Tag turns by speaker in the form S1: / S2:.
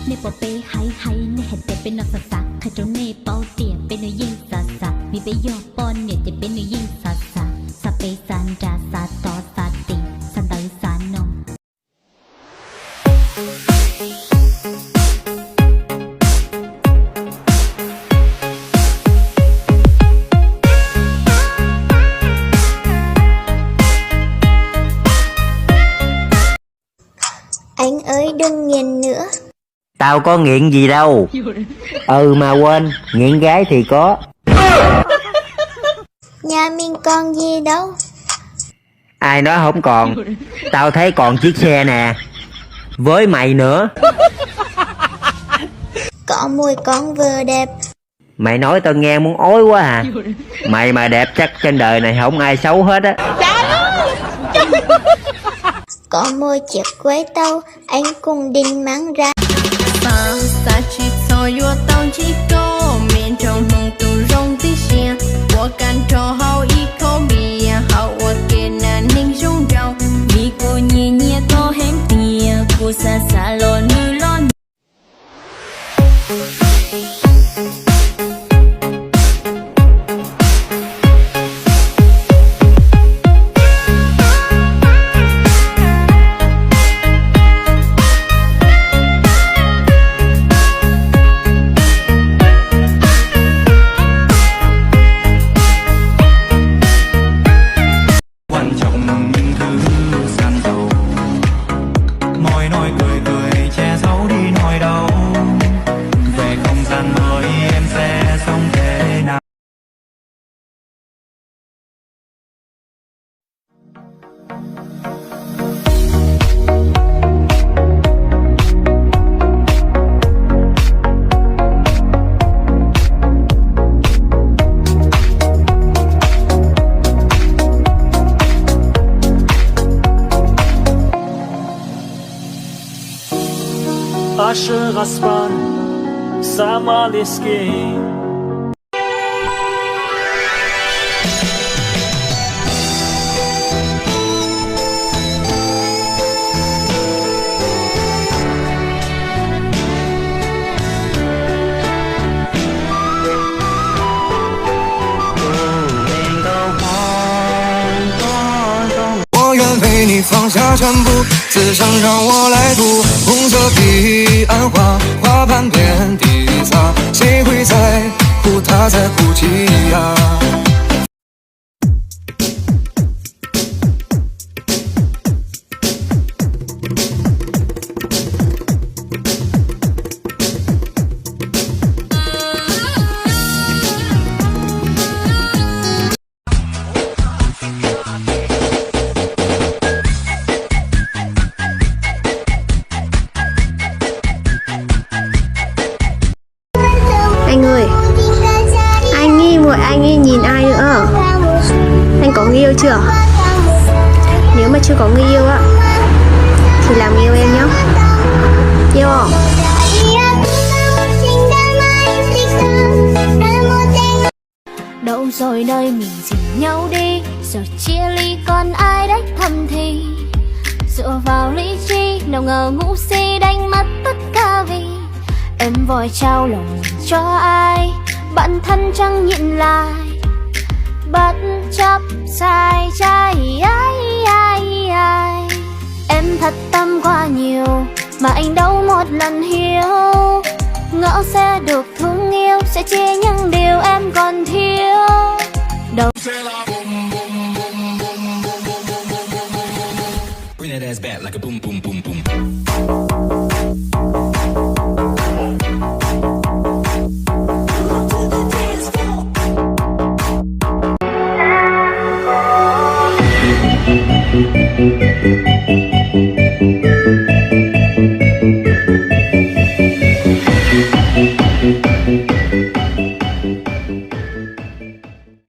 S1: ในปอเป้ไฮไฮในเห็ดแต่เป็นนักสักใครเจ้าเน่เป้าเตี่ยเป็นหนูยิ่งสัสมีไปยอปอนเนี่ยจะเป็นหนูยิ่งสัสสเปซันจาสาต่อสาติสันตือสานนอง
S2: Anh ơi đừng nghiện nữa.
S3: Tao có nghiện gì đâu. Mà quên, nghiện gái thì có.
S2: Nhà mình còn gì đâu.
S3: Ai nói không còn. Tao thấy còn chiếc xe nè. Với mày nữa.
S2: Có mùi con vừa đẹp.
S3: Mày nói tao nghe muốn ói quá à. Mày mà đẹp chắc trên đời này không ai xấu hết á.
S2: Có một chiếc quế tàu anh cùng định mang ra.
S4: Xa chỉ so yo tao chỉ có miền trong mong tu rong tí xe. Wo can cho hao y khâu bia hao wa ke na ning rong rong. Mi cô nhẹ nhẹ to hẹn tia cô xa xa lo nữ lo.
S5: Asher Raspan Samaliski.
S6: 你放下全部，此生让我来读。红色彼岸花，花瓣遍地撒，谁会在乎他在哭泣呀？Anh
S7: ơi, anh nghi rồi, anh ấy nhìn ai nữa? Anh có người yêu chưa? Nếu mà chưa có người yêu á thì làm yêu em nhé. Yêu không?
S1: Đâu rồi nơi mình dìu nhau đi, giờ chia ly còn ai đách thầm thì. Dựa vào lý trí, nào ngờ ngu si đánh mất tất cả vì em vội trao lòng cho ai, bản thân chẳng nhịn lại, bất chấp sai trái. Em thật tâm quá nhiều mà anh đâu một lần hiểu, ngỡ sẽ được thương yêu, sẽ chia những điều em còn thiếu. Đâu